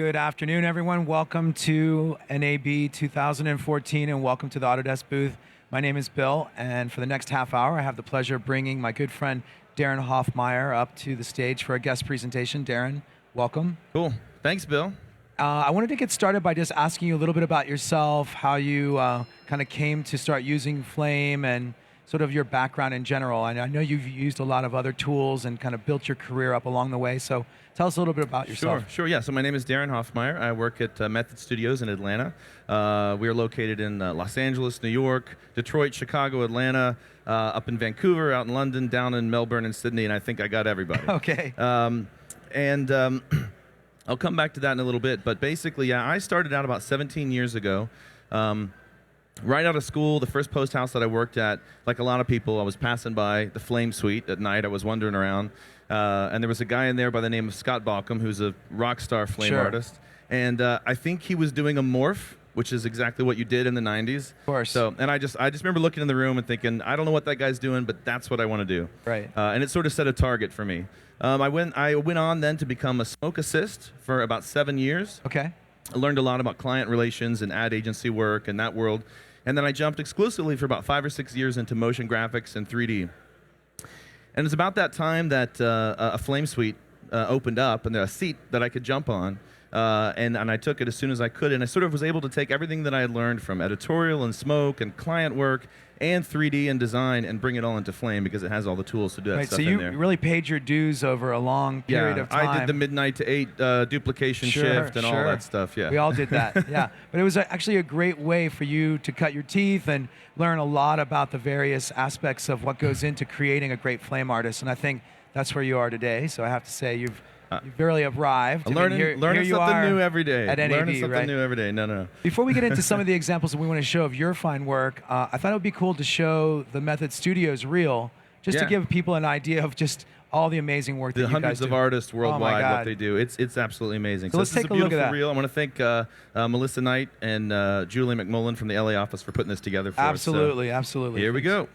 Good afternoon, everyone. Welcome to NAB 2014, and welcome to the Autodesk booth. My name is Bill, and for the next half hour, I have the pleasure of bringing my good friend Deron Hoffmeyer up to the stage for a guest presentation. Deron, welcome. Cool. Thanks, Bill. I wanted to get started by just asking you a little bit about yourself, how you kind of came to start using Flame, and sort of your background in general. And I know you've used a lot of other tools and kind of built your career up along the way. So tell us a little bit about yourself. Sure. Yeah. So my name is Deron Hoffmeyer. I work at Method Studios in Atlanta. We are located in Los Angeles, New York, Detroit, Chicago, Atlanta, up in Vancouver, out in London, down in Melbourne and Sydney, and I think I got everybody. Okay. I'll come back to that in a little bit, but basically, I started out about 17 years ago. Right out of school, the first post house that I worked at, like a lot of people, I was passing by the Flame Suite at night. I was wandering around, and there was a guy in there by the name of Scott Balcom, who's a rock star Flame artist. And I think he was doing a morph, which is exactly what you did in the 90s. Of course. So, and I just remember looking in the room and thinking, I don't know what that guy's doing, but that's what I want to do. Right. And it sort of set a target for me. I went on then to become a smoke assist for about 7 years. Okay. I learned a lot about client relations and ad agency work and that world. And then I jumped exclusively for about 5 or 6 years into motion graphics and 3D. And it's about that time that a Flame Suite opened up, and there was a seat that I could jump on. And I took it as soon as I could, and I sort of was able to take everything that I had learned from editorial and smoke and client work and 3D and design and bring it all into Flame because it has all the tools to do that stuff in there. So you really paid your dues over a long period of time. I did the midnight to 8 duplication shift and all that stuff, yeah. We all did that, yeah. But it was actually a great way for you to cut your teeth and learn a lot about the various aspects of what goes into creating a great Flame artist, and I think that's where you are today. So I have to say you've really arrived. Learning something new every day. At NAB, learning something new every day. No. Before we get into some of the examples that we want to show of your fine work, I thought it would be cool to show the Method Studios reel, just to give people an idea of just all the amazing work that you guys do. The hundreds of artists worldwide, what they do. It's absolutely amazing. So let's take a look at that. Reel. I want to thank Melissa Knight and Julie McMullen from the LA office for putting this together for us. Absolutely. Here we go.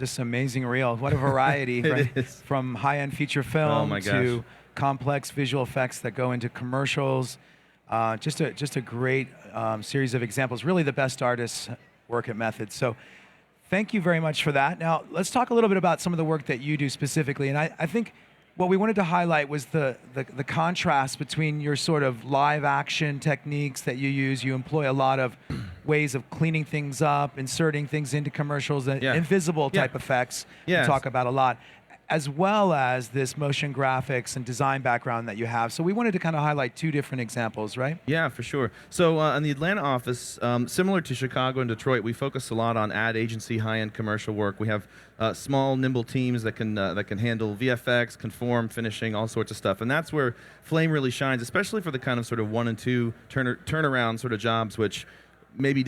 just amazing reel. What a variety, right? From high-end feature film to complex visual effects that go into commercials. Just a great series of examples. Really the best artists work at Method. So thank you very much for that. Now, let's talk a little bit about some of the work that you do specifically. And I think what we wanted to highlight was the contrast between your sort of live action techniques that you use. You employ a lot of ways of cleaning things up, inserting things into commercials, invisible type effects you talk about a lot, as well as this motion graphics and design background that you have. So we wanted to kind of highlight two different examples, right? Yeah, for sure. So in the Atlanta office, similar to Chicago and Detroit, we focus a lot on ad agency, high-end commercial work. We have small, nimble teams that can handle VFX, conform, finishing, all sorts of stuff. And that's where Flame really shines, especially for the kind of sort of 1 and 2 turnaround sort of jobs, which maybe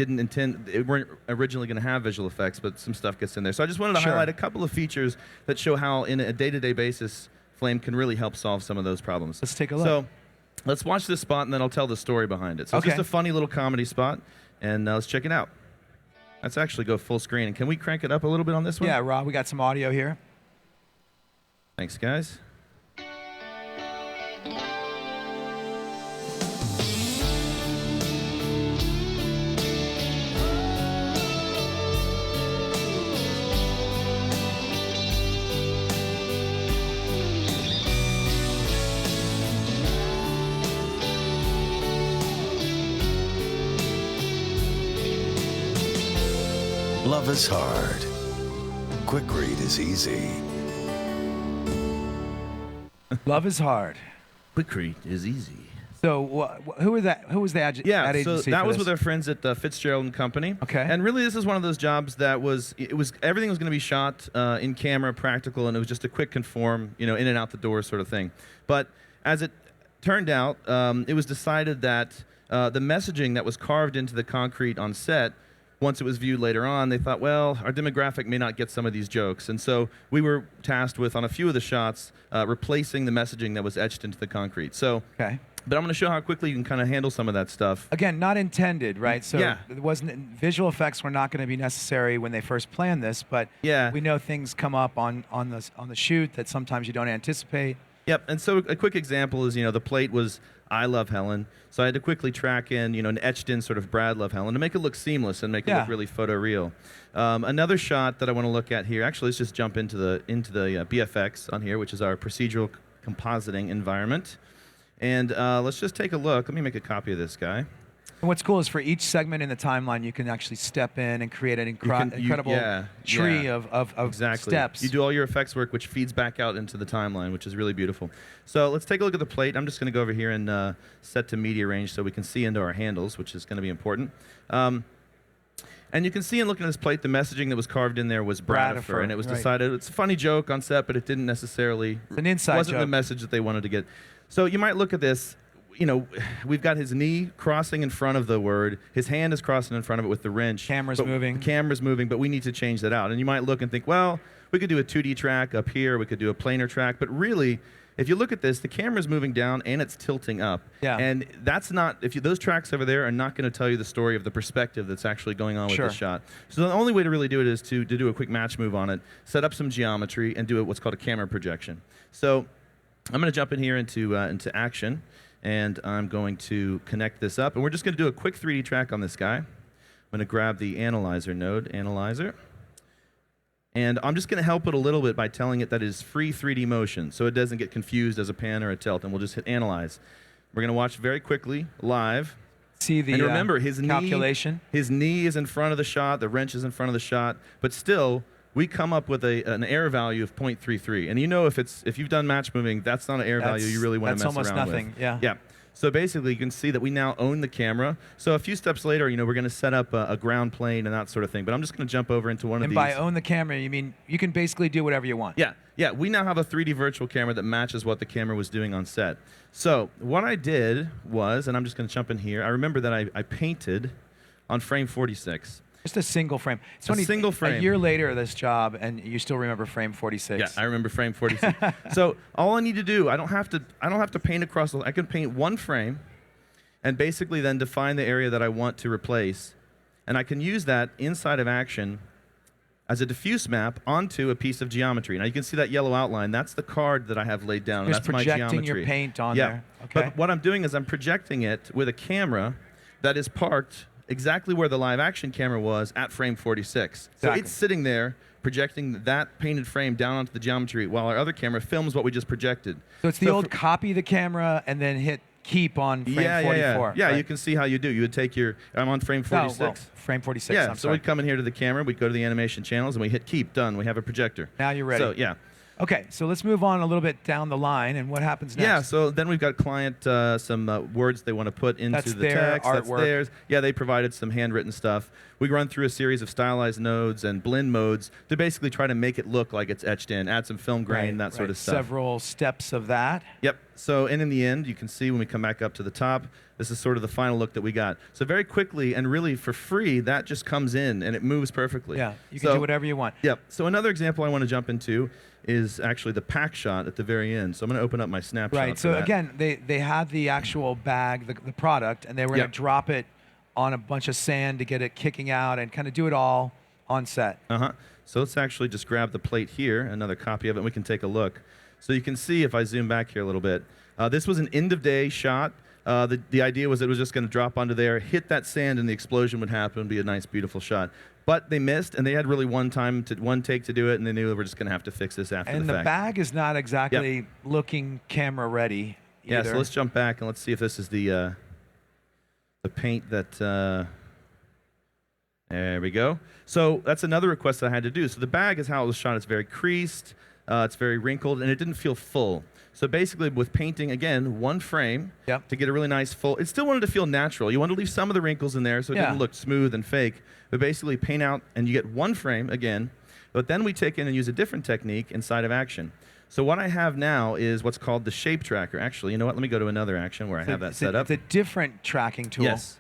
weren't originally going to have visual effects, but some stuff gets in there. So I just wanted to highlight a couple of features that show how, in a day-to-day basis, Flame can really help solve some of those problems. Let's take a look. So let's watch this spot, and then I'll tell the story behind it. So it's just a funny little comedy spot, and let's check it out. Let's actually go full screen. And can we crank it up a little bit on this one? Yeah, Rob, we got some audio here. Thanks, guys. Love is hard. Quick read is easy. Love is hard. QUIKRETE is easy. So who was that? Who was the ad agency? So that was with our friends at Fitzgerald and Company. Okay. And really, this is one of those jobs that everything was going to be shot in camera, practical, and it was just a quick conform, in and out the door sort of thing. But as it turned out, it was decided that the messaging that was carved into the concrete on set, once it was viewed later on, they thought, well, our demographic may not get some of these jokes. And so we were tasked with, on a few of the shots, replacing the messaging that was etched into the concrete. So, but I'm going to show how quickly you can kind of handle some of that stuff. Again, not intended, right? So it wasn't, visual effects were not going to be necessary when they first planned this, but we know things come up on the shoot that sometimes you don't anticipate. Yep, and so a quick example is, the plate was I Love Helen. So I had to quickly track in, an etched-in sort of Brad Love Helen to make it look seamless and make it look really photoreal. Another shot that I want to look at here, actually, let's just jump into the BFX on here, which is our procedural compositing environment. And let's just take a look. Let me make a copy of this guy. And what's cool is for each segment in the timeline, you can actually step in and create an incredible tree of steps. You do all your effects work, which feeds back out into the timeline, which is really beautiful. So let's take a look at the plate. I'm just going to go over here and set to media range so we can see into our handles, which is going to be important. And you can see in looking at this plate, the messaging that was carved in there was Bradifer, and it was decided, it's a funny joke on set, but it didn't necessarily, it's an inside wasn't joke. The message that they wanted to get. So you might look at this, we've got his knee crossing in front of the word. His hand is crossing in front of it with the wrench. Camera's moving. The camera's moving, but we need to change that out. And you might look and think, well, we could do a 2D track up here. We could do a planar track. But really, if you look at this, the camera's moving down and it's tilting up. Yeah. And that's not, those tracks over there are not going to tell you the story of the perspective that's actually going on with this shot. So the only way to really do it is to do a quick match move on it, set up some geometry, and do what's called a camera projection. So I'm going to jump in here into action. And I'm going to connect this up. And we're just going to do a quick 3D track on this guy. I'm going to grab the Analyzer node, Analyzer. And I'm just going to help it a little bit by telling it that it is free 3D motion, so it doesn't get confused as a pan or a tilt. And we'll just hit Analyze. We're going to watch very quickly, live. See the and remember, his calculation. His knee is in front of the shot. The wrench is in front of the shot. But still, we come up with an error value of 0.33. And if you've done match moving, that's not an error value you really want to mess around with. That's almost nothing, Yeah. So basically, you can see that we now own the camera. So a few steps later, we're going to set up a ground plane and that sort of thing. But I'm just going to jump over into one of these. And by own the camera, you mean you can basically do whatever you want. Yeah. We now have a 3D virtual camera that matches what the camera was doing on set. So what I did was, and I'm just going to jump in here. I remember that I painted on frame 46. Just a single frame. It's only a single frame. A year later, this job, and you still remember frame 46. Yeah, I remember frame 46. So all I need to do, I don't have to paint across. I can paint one frame, and basically then define the area that I want to replace, and I can use that inside of Action as a diffuse map onto a piece of geometry. Now you can see that yellow outline. That's the card that I have laid down. Just That's my projecting geometry. your paint on Yeah. there. Okay. But what I'm doing is I'm projecting it with a camera that is parked exactly where the live action camera was at frame 46. So Exactly. it's sitting there projecting that painted frame down onto the geometry while our other camera films what we just projected. So it's the old copy the camera and then hit keep on frame 44. Yeah, right? you can see how you do. You would take your, I'm on frame 46. No, well, frame 46. Yeah, I'm so sorry. we'd come in here to the camera, we'd go to the animation channels, and we hit keep, done. We have a projector. Now you're ready. So, yeah. Okay, so let's move on a little bit down the line, and what happens next? Yeah, so then we've got client some words they want to put into That's the their text. That's artwork. theirs. Yeah, they provided some handwritten stuff. We run through a series of stylized nodes and blend modes to basically try to make it look like it's etched in, add some film grain, that sort of stuff. Several steps of that. Yep. So, and in the end, you can see when we come back up to the top, this is sort of the final look that we got. So very quickly and really for free, that just comes in and it moves perfectly. Yeah, you can do whatever you want. Yep. So another example I want to jump into is actually the pack shot at the very end. So I'm going to open up my snapshot. Right. So again, they had the actual bag, the product, and they were going to drop it on a bunch of sand to get it kicking out and kind of do it all on set. Uh-huh. So let's actually just grab the plate here, another copy of it, and we can take a look. So you can see if I zoom back here a little bit, this was an end of day shot. The idea was it was just going to drop onto there, hit that sand, and the explosion would happen. It'd be a nice, beautiful shot. But they missed, and they had really one take to do it, and they knew they were just going to have to fix this after the fact. And the bag is not exactly looking camera ready either. Yeah, so let's jump back and let's see if this is the paint that. There we go. So that's another request that I had to do. So the bag is how it was shot. It's very creased, it's very wrinkled, and it didn't feel full. So basically, with painting, again, one frame to get a really nice full. It still wanted to feel natural. You wanted to leave some of the wrinkles in there so it didn't look smooth and fake. But basically, paint out, and you get one frame again. But then we take in and use a different technique inside of action. So what I have now is what's called the shape tracker. Actually, you know what? Let me go to another action where I have that set up. It's a different tracking tool. Yes.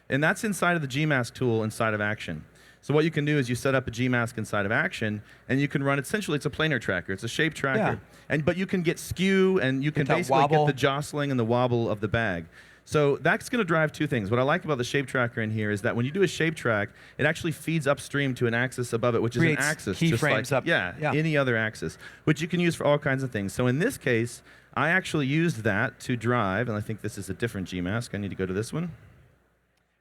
And that's inside of the GMask tool inside of Action. So what you can do is you set up a GMask inside of Action, and you can run, essentially it's a planar tracker. It's a shape tracker. But you can get skew, and you can basically get the jostling and the wobble of the bag. So that's going to drive two things. What I like about the shape tracker in here is that when you do a shape track, it actually feeds upstream to an axis above it, which is an axis. Keyframes up. Any other axis, which you can use for all kinds of things. So in this case, I actually used that to drive, and I think this is a different GMask. I need to go to this one.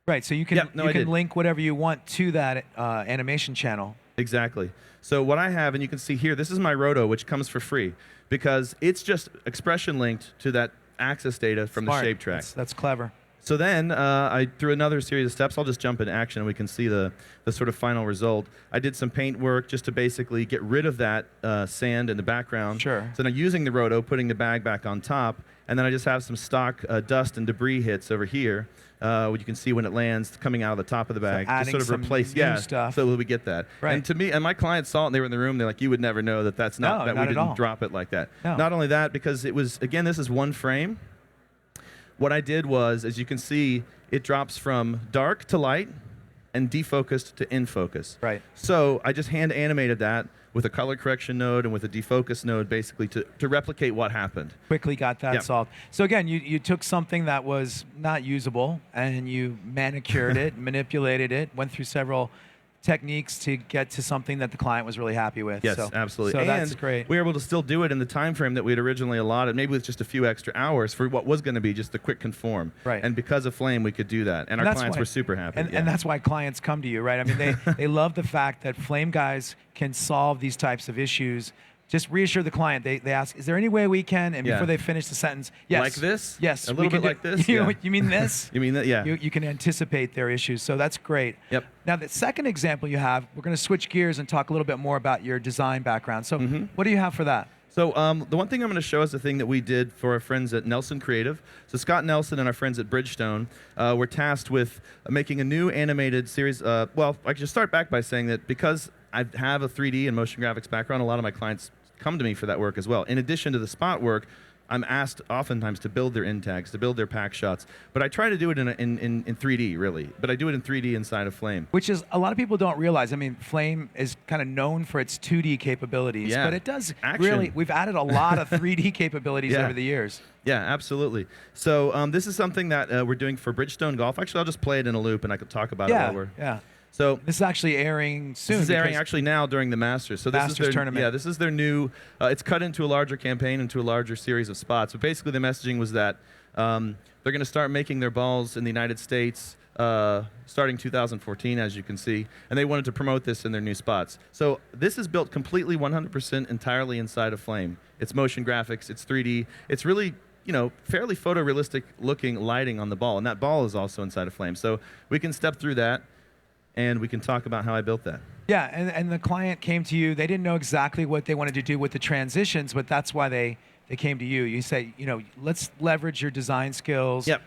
Right, so you can link whatever you want to that animation channel. Exactly. So what I have, and you can see here, this is my roto, which comes for free, because it's just expression linked to that axis data from the shape track. That's clever. So then, through another series of steps, I'll just jump into Action, and we can see the sort of final result. I did some paint work just to basically get rid of that sand in the background. Sure. So now using the roto, putting the bag back on top, and then I just have some stock dust and debris hits over here. You can see when it lands coming out of the top of the bag. So to sort of replace, stuff. so we get that. Right. And to me, and my clients saw it, and they were in the room, they're like, you would never know that that's not, that we didn't drop it like that. No. Not only that, because it was, again, this is one frame. What I did was, as you can see, it drops from dark to light and defocused to in focus. Right. So I just hand animated that with a color correction node and with a defocus node, basically to replicate what happened. Quickly got that solved. So again, you took something that was not usable and you manicured it, manipulated it, went through several techniques to get to something that the client was really happy with. Yes, absolutely. So and that's great. We were able to still do it in the time frame that we had originally allotted, maybe with just a few extra hours for what was going to be just a quick conform. Right. And because of Flame, we could do that. And our clients were super happy. And that's why clients come to you, right? I mean, they love the fact that Flame guys can solve these types of issues. Just reassure the client. They ask, is there any way we can? And before they finish the sentence, yes. Like this? Yes. A little bit like this? You mean this? You mean that? Yeah. You can anticipate their issues. So that's great. Yep. Now, the second example you have, we're going to switch gears and talk a little bit more about your design background. So what do you have for that? So the one thing I'm going to show is the thing that we did for our friends at Nelson Creative. So Scott Nelson and our friends at Bridgestone were tasked with making a new animated series. Well, I should start back by saying that because I have a 3D and motion graphics background, a lot of my clients come to me for that work as well. In addition to the spot work, I'm asked oftentimes to build their end tags, to build their pack shots. But I try to do it in 3D, really. But I do it in 3D inside of Flame. Which is, a lot of people don't realize. I mean, Flame is kind of known for its 2D capabilities. Yeah. But it does Action. really, we've added a lot of 3D capabilities over the years. Yeah, absolutely. So this is something that we're doing for Bridgestone Golf. Actually, I'll just play it in a loop, and I could talk about it while we're... Yeah. So This is actually airing soon. this is airing because- actually now during the Masters. So this is Masters their tournament. Yeah, this is their new. It's cut into a larger campaign, into a larger series of spots. But basically, the messaging was that they're going to start making their balls in the United States starting 2014, as you can see, and they wanted to promote this in their new spots. So this is built completely 100% entirely inside of Flame. It's motion graphics. It's 3D. It's really fairly photorealistic looking lighting on the ball, and that ball is also inside of Flame. So we can step through that. And we can talk about how I built that. Yeah, and the client came to you. They didn't know exactly what they wanted to do with the transitions, but that's why they came to you. You say, let's leverage your design skills. Yep.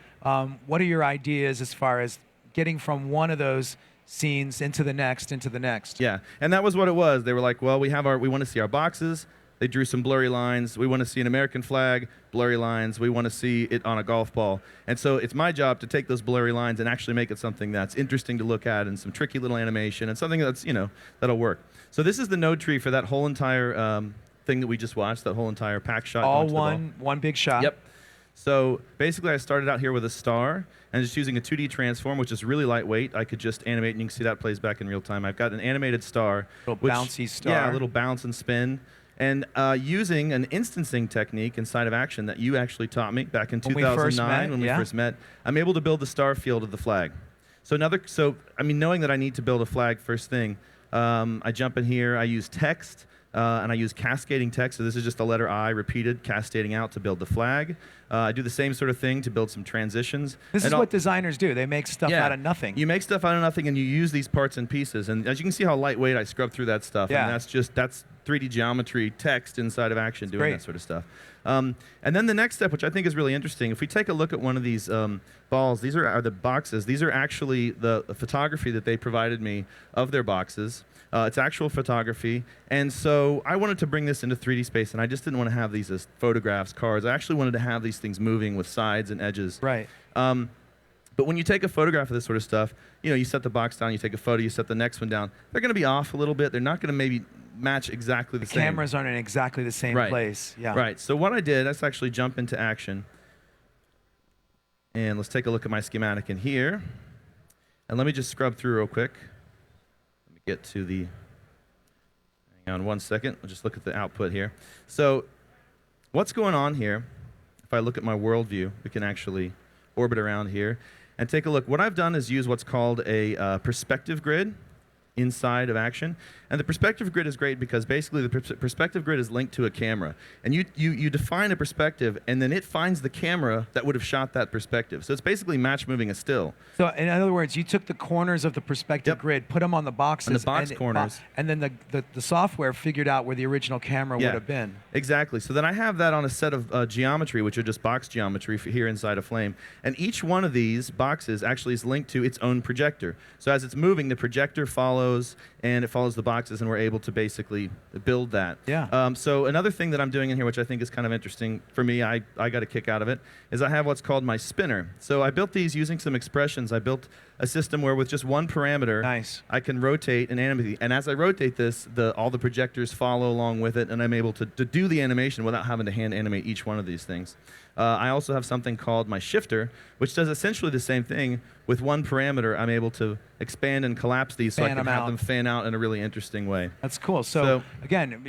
What are your ideas as far as getting from one of those scenes into the next, into the next? Yeah, and that was what it was. They were like, well, we want to see our boxes. They drew some blurry lines. We want to see an American flag, blurry lines. We want to see it on a golf ball. And so it's my job to take those blurry lines and actually make it something that's interesting to look at and some tricky little animation and something that's, that'll work. So this is the node tree for that whole entire thing that we just watched, that whole entire pack shot. All going to the ball. one big shot. Yep. So basically, I started out here with a star and just using a 2D transform, which is really lightweight. I could just animate, and you can see that plays back in real time. I've got an animated star. Little bouncy star. Yeah, a little bounce and spin. And using an instancing technique inside of Action that you actually taught me back in 2009 when we first met, I'm able to build the star field of the flag. So knowing that I need to build a flag first thing, I jump in here, I use text, and I use cascading text. So this is just the letter I repeated, cascading out to build the flag. I do the same sort of thing to build some transitions. This is what designers do. They make stuff out of nothing. You make stuff out of nothing, and you use these parts and pieces. And as you can see how lightweight I scrub through that stuff. Yeah. And that's 3D geometry text inside of Action doing that sort of stuff. And then the next step, which I think is really interesting, if we take a look at one of these balls, these are the boxes. These are actually the photography that they provided me of their boxes. It's actual photography. And so I wanted to bring this into 3D space, and I just didn't want to have these as photographs, cards. I actually wanted to have these things moving with sides and edges. Right. But when you take a photograph of this sort of stuff, you set the box down, you take a photo, you set the next one down. They're going to be off a little bit. They're not going to maybe match exactly the same. Cameras aren't in exactly the same place. Yeah. Right. So what I did, let's actually jump into Action. And let's take a look at my schematic in here. And let me just scrub through real quick. Let me get to the, hang on one second. I'll just look at the output here. So what's going on here, if I look at my world view, we can actually orbit around here and take a look. What I've done is use what's called a perspective grid inside of Action. And the perspective grid is great because basically the perspective grid is linked to a camera. And you define a perspective, and then it finds the camera that would have shot that perspective. So it's basically match moving a still. So in other words, you took the corners of the perspective grid, put them on the boxes. On the box corners. And then the software figured out where the original camera would have been. Exactly. So then I have that on a set of geometry, which are just box geometry for here inside of Flame. And each one of these boxes actually is linked to its own projector. So as it's moving, the projector follows, and it follows the boxes, and we're able to basically build that. Yeah. So another thing that I'm doing in here, which I think is kind of interesting for me, I got a kick out of it, is I have what's called my spinner. So I built these using some expressions. I built a system where with just one parameter, I can rotate and animate. And as I rotate this, all the projectors follow along with it, and I'm able to do the animation without having to hand animate each one of these things. I also have something called my shifter, which does essentially the same thing. With one parameter, I'm able to expand and collapse these so I can have them fan out in a really interesting way. That's cool. So again,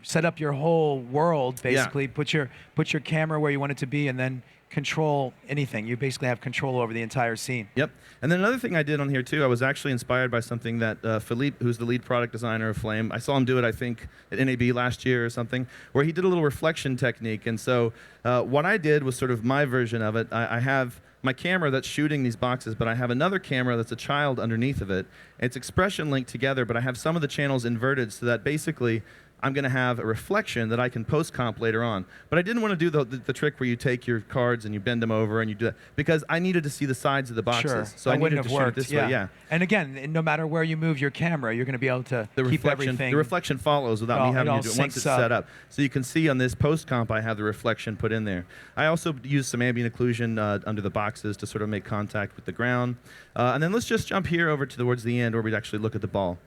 set up your whole world, basically. Yeah. Put your camera where you want it to be, and then control anything. You basically have control over the entire scene. Yep. And then another thing I did on here, too, I was actually inspired by something that Philippe, who's the lead product designer of Flame, I saw him do it, I think, at NAB last year or something, where he did a little reflection technique. And so what I did was sort of my version of it. I have my camera that's shooting these boxes, but I have another camera that's a child underneath of it. It's expression linked together, but I have some of the channels inverted so that basically I'm going to have a reflection that I can post-comp later on. But I didn't want to do the trick where you take your cards and you bend them over and you do that, because I needed to see the sides of the boxes. Sure. So I needed to shoot it this way. Yeah. And again, no matter where you move your camera, you're going to be able to keep everything. The reflection follows without me having to do it once it's set up. So you can see on this post-comp, I have the reflection put in there. I also use some ambient occlusion under the boxes to sort of make contact with the ground. And then let's just jump here over towards the end where we'd actually look at the ball.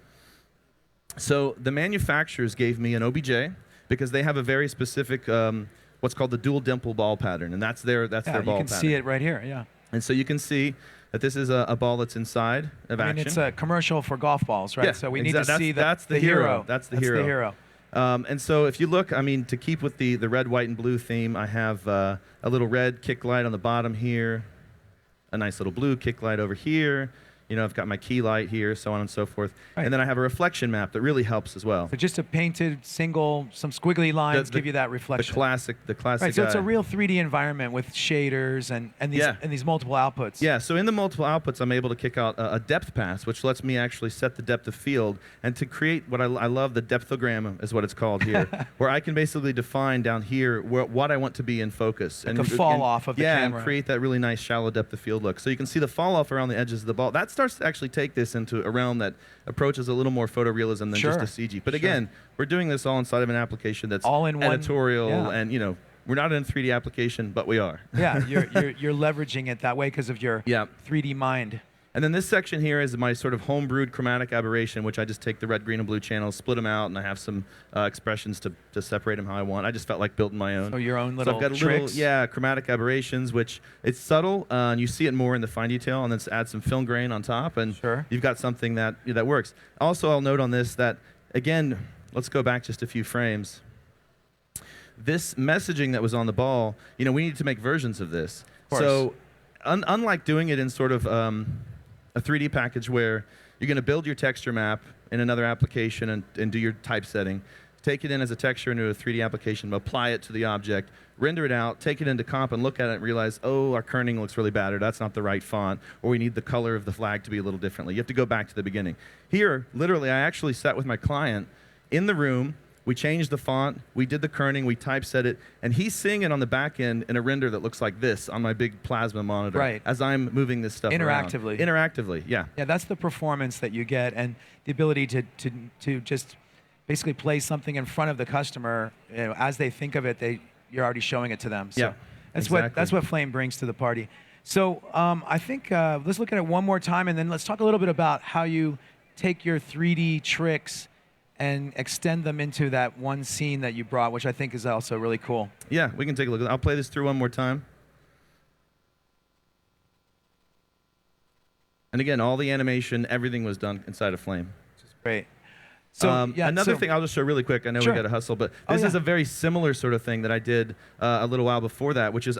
So the manufacturers gave me an OBJ because they have a very specific what's called the dual dimple ball pattern, and that's their ball pattern. You can see it right here, yeah. And so you can see that this is a ball that's inside of I action. mean, it's a commercial for golf balls, right? Yeah, so we need to see that's the hero. That's the That's hero. the hero. And so if you look, I mean, to keep with the red, white, and blue theme, I have a little red kick light on the bottom here, a nice little blue kick light over here. You know, I've got my key light here, so on and so forth. Right. And then I have a reflection map that really helps as well. So just a painted single, some squiggly lines give you that reflection. The classic. Right, so it's a real 3D environment with shaders and these multiple outputs. Yeah, so in the multiple outputs, I'm able to kick out a depth pass, which lets me actually set the depth of field and to create what I love, the depthogram is what it's called here, where I can basically define down here what I want to be in focus. Like a fall off of the camera. Yeah, and create that really nice shallow depth of field look. So you can see the fall off around the edges of the ball. That starts to actually take this into a realm that approaches a little more photorealism than just a CG. But again, we're doing this all inside of an application that's all in editorial, one, and you know, we're not in a 3D application, but we are. Yeah, you're leveraging it that way because of your 3D mind. And then this section here is my sort of homebrewed chromatic aberration, which I just take the red, green, and blue channels, split them out, and I have some expressions to separate them how I want. I just felt like building my own. So your own little I've got tricks. Chromatic aberrations, which it's subtle, and you see it more in the fine detail, and then add some film grain on top, and you've got something that works. Also, I'll note on this that, again, let's go back just a few frames. This messaging that was on the ball, you know, we need to make versions of this. So unlike doing it in sort of a 3D package where you're going to build your texture map in another application and do your typesetting, take it in as a texture into a 3D application, apply it to the object, render it out, take it into comp and look at it and realize, oh, our kerning looks really bad, or that's not the right font, or we need the color of the flag to be a little differently. You have to go back to the beginning. Here, literally, I actually sat with my client in the room. We changed the font, we did the kerning, we typeset it, and he's seeing it on the back end in a render that looks like this on my big plasma monitor as I'm moving this stuff interactively. around. Interactively, yeah. Yeah, that's the performance that you get and the ability to just basically play something in front of the customer, you know, as they think of it, you're already showing it to them. So that's what Flame brings to the party. So I think let's look at it one more time, and then let's talk a little bit about how you take your 3D tricks and extend them into that one scene that you brought, which I think is also really cool. Yeah, we can take a look at that. I'll play this through one more time. And again, all the animation, everything was done inside of Flame. Which is great. So another thing I'll just show really quick. I know we got to hustle, but this is a very similar sort of thing that I did a little while before that, which is,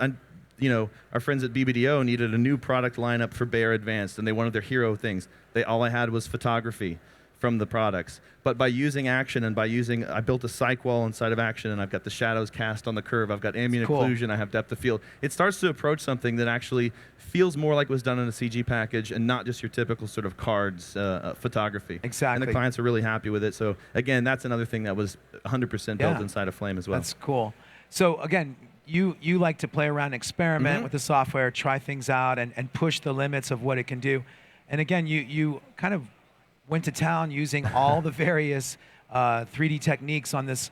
you know, our friends at BBDO needed a new product lineup for Bear Advanced, and they wanted their hero things. All I had was photography from the products. But by using action and I built a cyc wall inside of action, and I've got the shadows cast on the curve. I've got ambient occlusion. I have depth of field. It starts to approach something that actually feels more like it was done in a CG package and not just your typical sort of cards photography. Exactly. And the clients are really happy with it. So again, that's another thing that was 100% built inside of Flame as well. That's cool. So again, you like to play around, experiment with the software, try things out, and push the limits of what it can do. And again, you kind of went to town using all the various 3D techniques on this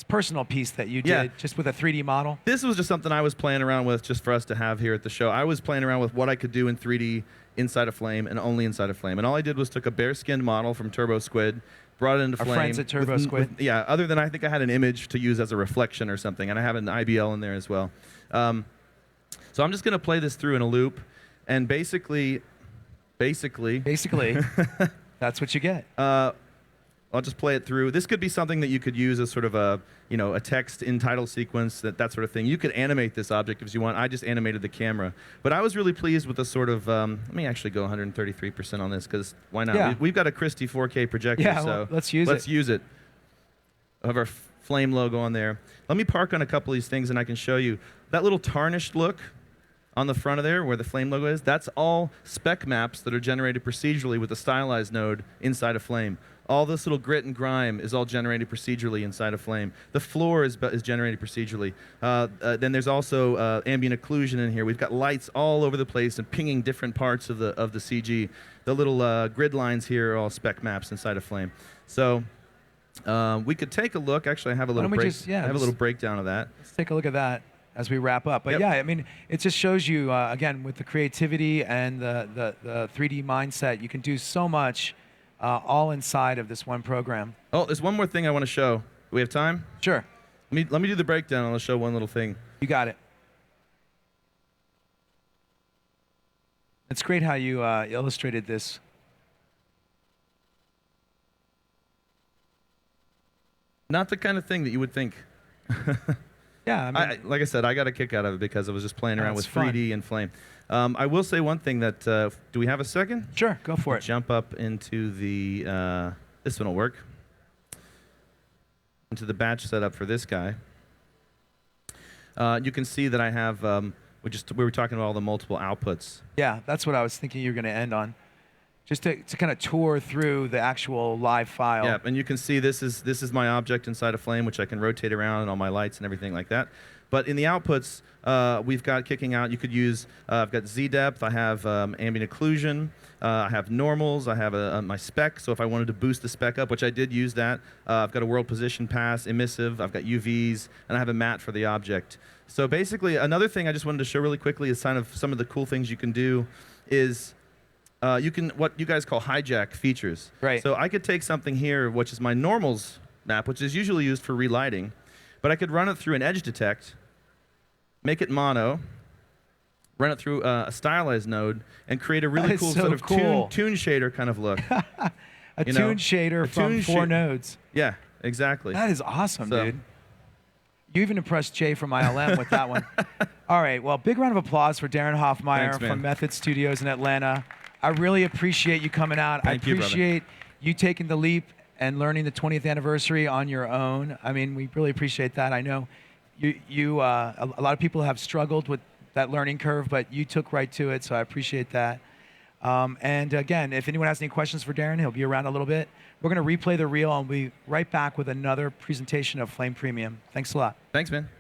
personal piece that you did just with a 3D model. This was just something I was playing around with just for us to have here at the show. I was playing around with what I could do in 3D inside of Flame and only inside of Flame. And all I did was took a bare-skinned model from Turbo Squid, brought it into Flame. Our friends at Turbo Squid. Other than I think I had an image to use as a reflection or something, and I have an IBL in there as well. So I'm just going to play this through in a loop, and basically, that's what you get. I'll just play it through. This could be something that you could use as sort of a text in title sequence, that sort of thing. You could animate this object if you want. I just animated the camera. But I was really pleased with the sort of, let me actually go 133% on this, because why not? Yeah. We've got a Christie 4K projector, so well, let's use it. I have our Flame logo on there. Let me park on a couple of these things, and I can show you. That little tarnished look on the front of there where the Flame logo is, that's all spec maps that are generated procedurally with the stylized node inside of Flame. All this little grit and grime is all generated procedurally inside of Flame. The floor is generated procedurally. Then there's also ambient occlusion in here. We've got lights all over the place and pinging different parts of the CG. The little grid lines here are all spec maps inside of Flame. So we could take a look. Actually, I have a little little breakdown of that. Let's take a look at that as we wrap up. But yeah, I mean, it just shows you, again, with the creativity and the 3D mindset, you can do so much all inside of this one program. Oh, there's one more thing I want to show. Do we have time? Sure. Let me do the breakdown, and I'll show one little thing. You got it. It's great how you illustrated this. Not the kind of thing that you would think. Yeah, I mean, Like I said, I got a kick out of it because I was just playing around with That's fun. 3D and Flame. I will say one thing that, do we have a second? sure, go for it. Jump up into the, this one will work, into the batch setup for this guy. You can see that I have, we were talking about all the multiple outputs. Yeah, that's what I was thinking you were going to end on. Just to kind of tour through the actual live file. Yeah, and you can see this is my object inside of Flame, which I can rotate around and all my lights and everything like that. But in the outputs, we've got kicking out. You could use, I've got Z depth, I have ambient occlusion, I have normals, I have my spec. So if I wanted to boost the spec up, which I did use that, I've got a world position pass, emissive, I've got UVs, and I have a matte for the object. So basically, another thing I just wanted to show really quickly is kind of some of the cool things you can do is you can, what you guys call hijack features. Right. So I could take something here, which is my normals map, which is usually used for relighting, but I could run it through an edge detect, make it mono, run it through a stylized node, and create a really cool so sort of cool. tune shader kind of look. A You tune know, shader a from tune 4 nodes. Yeah, exactly. That is awesome, So- dude. You even impressed Jay from ILM with that one. All right, well, big round of applause for Deron Hoffmeyer Thanks, man. from Method Studios in Atlanta. I really appreciate you coming out. Thank I you, brother. appreciate you taking the leap and learning the 20th anniversary on your own. I mean, we really appreciate that. I know a lot of people have struggled with that learning curve, but you took right to it, so I appreciate that. And again, if anyone has any questions for Deron, he'll be around a little bit. We're going to replay the reel, and we'll be right back with another presentation of Flame Premium. Thanks a lot. Thanks, man.